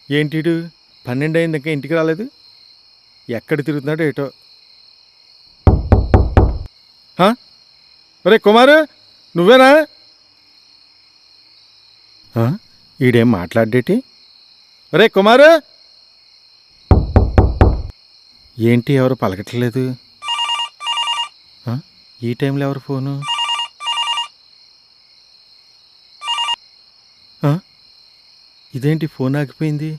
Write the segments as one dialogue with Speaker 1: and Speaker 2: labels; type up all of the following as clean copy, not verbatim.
Speaker 1: ఏంటిడు 12 అయింది ఇంకా ఇంటికి రాలేదు? ఎక్కడ తిరుగుతున్నాడో ఏటో. ఒరే కుమారు, నువ్వేనా? ఈడేం మాట్లాడేటి? ఒరే కుమారు, ఏంటి ఎవరు పలకట్లేదు? ఈ టైంలో ఎవరు ఫోను? ఇదేంటి ఫోన్ ఆగిపోయింది?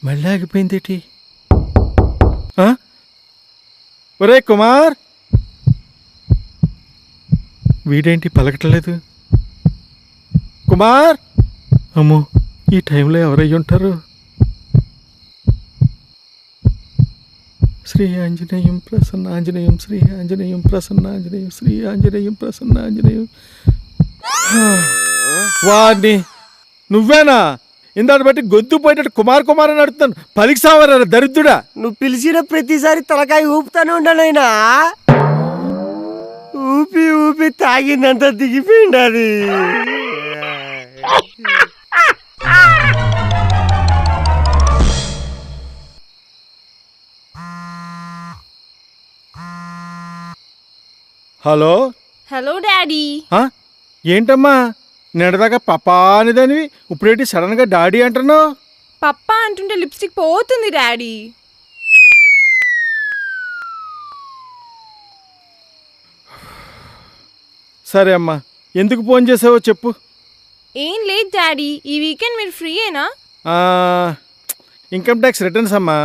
Speaker 1: మళ్ళీ ఆగిపోయింది ఏంటి? ఒరే కుమార్, వీడేంటి పలకట్లేదు? కుమార్, అమ్మో ఈ టైంలో ఎవరయ్యి ఉంటారు? శ్రీ ఆంజనేయం ప్రసన్నాంజనేయం, శ్రీ ఆంజనేయం ప్రసన్నాంజనేయం, శ్రీ ఆంజనేయం ప్రసన్నాంజనేయం. వాడిని నువ్వేనా? ఇందాటి బట్టి గొంతు పోయేటట్టు కుమార్ కుమార్ అని అడుగుతాను. పలికి సావరా దరిద్రుడా.
Speaker 2: నువ్వు పిలిచిన ప్రతిసారి తలకాయ ఊపుతానే ఉంటానైనా. ఊపి ఊపి తాగిందంతా దిగిపోయింది అది.
Speaker 1: Hello
Speaker 3: hello daddy.
Speaker 1: ఏంటమ్మా నిన్నదాకా పప్పా అనేదానివి, ఇప్పుడేంటి సడన్ గా డాడీ అంటున్నావు?
Speaker 3: పప్పా అంటుంటే లిప్స్టిక్ పోతుంది డాడీ.
Speaker 1: సరే అమ్మా, ఎందుకు ఫోన్ చేసావో చెప్పు.
Speaker 3: ఏం లేదు డాడీ, ఈ వీకెండ్ మీరు ఫ్రీయేనా?
Speaker 1: ఇన్కమ్ ట్యాక్స్ రిటర్న్స్ అమ్మా.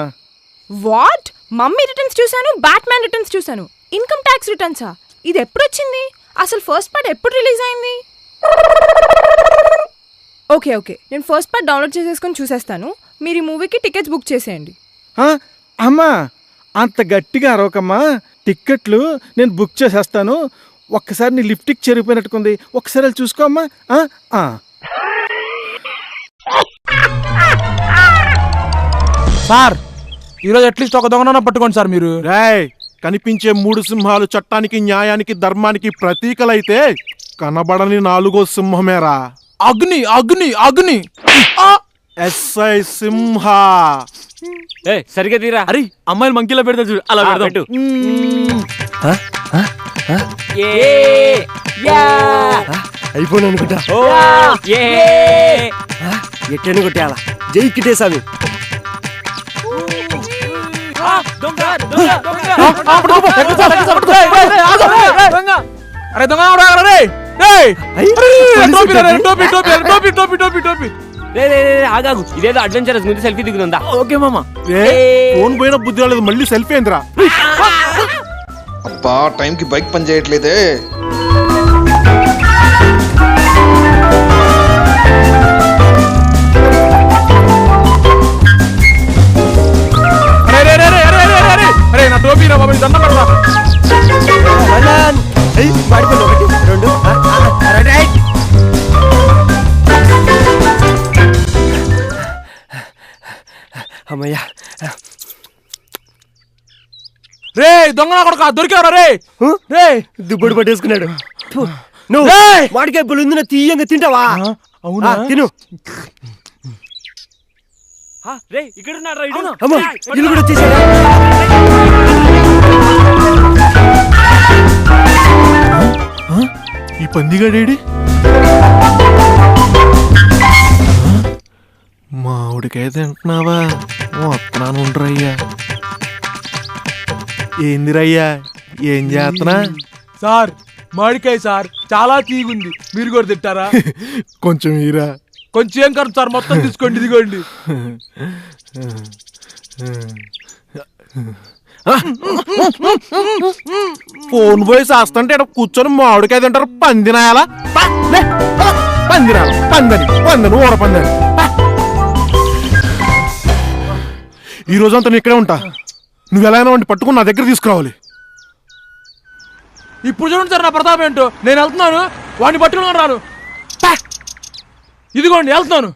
Speaker 3: వాట్? మమ్మీ రిటర్న్స్ చూసాను, బ్యాట్మ్యాన్ రిటర్న్స్ చూసాను, ఇన్కమ్ ట్యాక్స్ రిటర్న్సా? ఇది ఎప్పుడు వచ్చింది? అసలు ఫస్ట్ పార్ట్ ఎప్పుడు రిలీజ్ అయింది? ఓకే ఓకే, నేను ఫస్ట్ పార్ట్ డౌన్లోడ్ చేసేసుకొని చూసేస్తాను. మీరు ఈ మూవీకి టికెట్స్ బుక్ చేసేయండి.
Speaker 1: అమ్మా అంత గట్టిగా అరవకమ్మా, టిక్కెట్లు నేను బుక్ చేసేస్తాను. ఒక్కసారి నీ లిఫ్టిక్ చెరిగిపోయినట్టుకుంది, ఒక్కసారి వెళ్ళి చూసుకో అమ్మా.
Speaker 4: సార్ ఈరోజు అట్లీస్ట్ ఒక దొంగన పట్టుకోండి సార్ మీరు.
Speaker 5: రాయ్, కనిపించే 3 సింహాలు చట్టానికి న్యాయానికి ధర్మానికి ప్రతీకలైతే కనబడని 4వ సింహమేరా
Speaker 4: అగ్ని. అగ్ని అగ్ని
Speaker 5: ఎస్ఐ సింహ.
Speaker 6: సరిగా తీరా.
Speaker 4: అరే అమ్మాయిలు మంకీలో పెడతా చూడు, అలా పెట్టు.
Speaker 2: అయిపోయినా అనుకుంటా. ఎట్టని కొట్టేయాలా? జై కిటేసామి.
Speaker 4: అరే దొంగ
Speaker 6: ఆగాగు, ఇదేదో అడ్వెంచరస్ ముందు సెల్ఫీ దిగుతుందా?
Speaker 4: ఓకే మామ.
Speaker 5: ఫోన్ పోయిన బుద్ధి రాలేదు, మళ్ళీ సెల్ఫీ ఏంద్రా?
Speaker 7: అబ్బా టైంకి బైక్ పని చేయట్లేదే.
Speaker 4: నా టోపీ రా బాబు, దండం పడరా.
Speaker 2: వాడిపోయింది 1 2. అమ్మయ్యా.
Speaker 4: రే దొంగ కొడుక దొరికావరా? రే రే
Speaker 2: దుబ్బడు పట్టేసుకున్నాడు. నువ్వు వాడికాయ పులిందున తీయంగా తింటావా?
Speaker 4: అవునా,
Speaker 2: తిను.
Speaker 6: ఇక్కడ
Speaker 2: అమ్మో ఇల్లు కూడా వచ్చేసాడా?
Speaker 5: ఈ పందిగాడేడి? మామిడికాయ తింటున్నావా? వస్తున్నాను ఉండరయ్యా. ఏందిరయ్యా, ఏం చేస్తున్నా?
Speaker 4: సార్ మామిడికాయ సార్, చాలా తీగుంది, మీరు కూడా తింటారా?
Speaker 5: కొంచెం ఈరా.
Speaker 4: కొంచెం ఏం ఖర్చు సార్, మొత్తం తీసుకోండి, ఇదిగోండి.
Speaker 5: ఫోన్ పోయి చేస్తుంటే ఇక్కడ కూర్చొని మామిడికాయ తింటారు. పందినాయాలా? పందినాయాల పందని ఊర పందని. ఈ రోజంతా నేను ఇక్కడే ఉంటా. నువ్వు ఎలా అయినా వాడిని పట్టుకుని నా దగ్గర తీసుకురావాలి.
Speaker 4: ఇప్పుడు చూడండి సార్ నా ప్రతాపం ఏంటో. నేను వెళ్తున్నాను, వాడిని పట్టుకుని రాను. ఇదిగోండి వెళ్తున్నాను.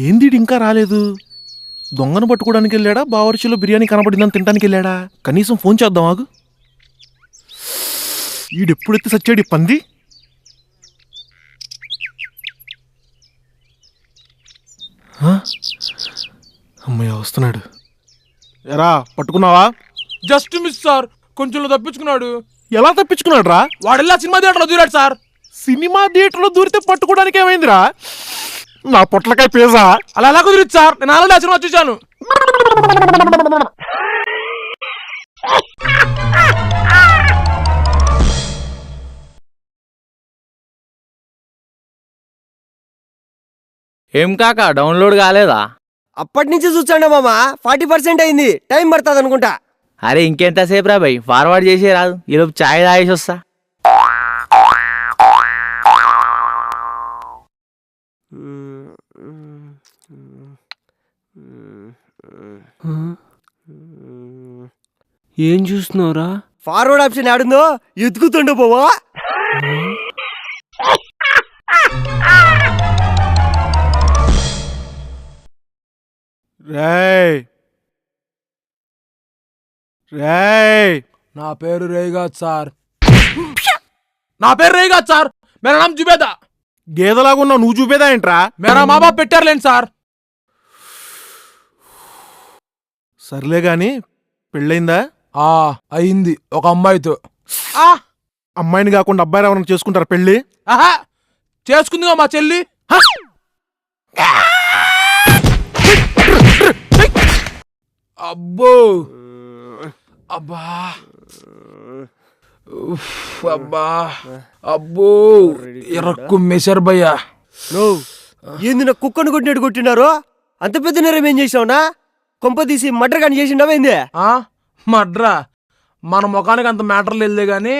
Speaker 5: ఏంది ఈడు ఇంకా రాలేదు? దొంగను పట్టుకోవడానికి వెళ్ళాడా, బావర్చిలో బిర్యానీ కనబడిందని తినడానికి వెళ్ళాడా? కనీసం ఫోన్ చేద్దాం ఆగు. ఈడెప్పుడెత్తి సచ్చాడు ఈ పంది? ఆ? అమ్మయ్య వస్తున్నాడు. ఎరా పట్టుకున్నావా?
Speaker 4: జస్ట్ మిస్ సార్, కొంచెం తప్పించుకున్నాడు.
Speaker 5: ఎలా తప్పించుకున్నాడు రా?
Speaker 4: వాడెల్లా సినిమా థియేటర్లో దూరాడు సార్.
Speaker 5: సినిమా థియేటర్లో దూరితే పట్టుకోవడానికి ఏమైందిరా? నా పొట్లకాయ పేజా.
Speaker 4: అలా ఎలా కుదిరిచ్చు సార్? నేను ఆల్రెడీ ఆ సినిమా చూశాను.
Speaker 8: ఏం కాక డౌన్లోడ్ కాలేదా?
Speaker 2: అప్పటి నుంచి చూసాండా మామ, 40% అయింది. టైం పడుతుంది అనుకుంటా.
Speaker 8: అరే ఇంకెంతసేపు రా భయ్, ఫార్వర్డ్ చేసే రాదు. ఈలోపు ఛాయ్ తాగేసి వస్తా.
Speaker 2: ఏం చూస్తున్నావురా? ఫార్వర్డ్ ఆప్షన్ ఆడుందో ఎత్తుకుతుండో పోవా.
Speaker 5: రేయ్ రేయ్,
Speaker 4: నా పేరు రేగాద్ సార్. నా పేరు రేగాద్ సార్. మేరా నామ్ జుబేదా.
Speaker 5: గేదలాగున్నావు, నువ్వు చూపేదా ఏంట్రా?
Speaker 4: మేరా మా బాప్ పెట్టారులేండి సార్.
Speaker 5: సర్లే గాని పెళ్ళయిందా?
Speaker 4: అయింది, ఒక అమ్మాయితో.
Speaker 5: అమ్మాయిని కాకుండా అబ్బాయి ఎవరైనా చేసుకుంటారా పెళ్ళి?
Speaker 4: ఆహా, చేసుకుందిగా మా చెల్లి. అబ్బో అబ్బా అబ్బా అబ్బో ఎర్రకు మెసర్ భయ్యా.
Speaker 2: ఏంది నా కుక్కను కొట్టినట్టు కొట్టినారు? అంత పెద్ద నేరం ఏం చేసావునా? కొంప తీసి మటర్ కానీ చేసిండవేంది?
Speaker 4: మడ్రా మన ముఖానికి అంత మ్యాటర్ లేదులే గాని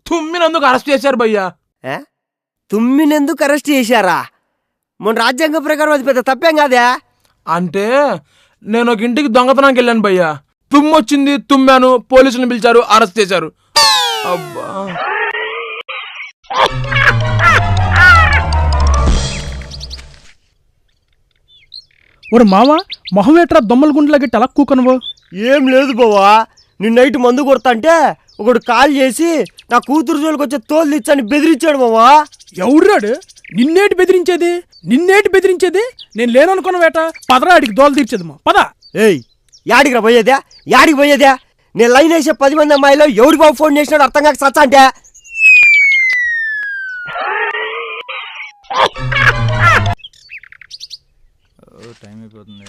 Speaker 4: తుమ్మినందుకు అరెస్ట్ చేశారు భయ్యా.
Speaker 2: తుమ్మినందుకు అరెస్ట్ చేశారా? మన రాజ్యాంగ ప్రకారం అది పెద్ద తప్పేం కాదే.
Speaker 4: అంటే నేను ఒక ఇంటికి దొంగతనానికి వెళ్ళాను భయ్యా. తుమ్మొచ్చింది, తుమ్మాను, పోలీసులను పిలిచారు, అరెస్ట్ చేశారు. అబ్బా
Speaker 9: ఒరు మామ, మొహం ఏట్రా దొమ్మల గుండెలా గట్టి అలా కూకనువు?
Speaker 2: ఏం లేదు బావా, నిన్న నైట్ మందు కొడతా అంటే ఒకడు కాల్ చేసి నా కూతురు జోలికి వచ్చే తోలు తెచ్చని బెదిరించాడు బావా.
Speaker 9: ఎవడ్రాడు? నిన్నేటి బెదిరించేది? నేను లేననుకున్న వేట. పదరా, అడిగి దోలు తీర్చేది మా పద.
Speaker 2: ఏయ్, యాడికి రా పోయేదే? నేను లైన్ వేసే 10 మంది అమ్మాయిలో ఎవరికి బాబు ఫోన్ చేసినాడు అర్థం కాక సచ్చా అంటే.
Speaker 8: టైం అయిపోతుంది.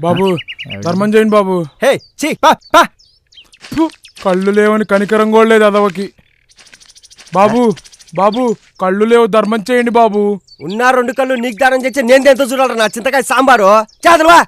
Speaker 4: బాబు ధర్మం చేయండి బాబు.
Speaker 2: హే ఛీ, పా పా.
Speaker 4: కళ్ళు లేవని కనికరం కూడా లేదు అదవకి. బాబు కళ్ళు లేవు, ధర్మం చేయండి బాబు.
Speaker 2: ఉన్న 2 కళ్ళు నీకు దానం చేస్తే నేను ఎంతో చూడాలరా నా చింతకాయ సాంబారు. చాదరువా.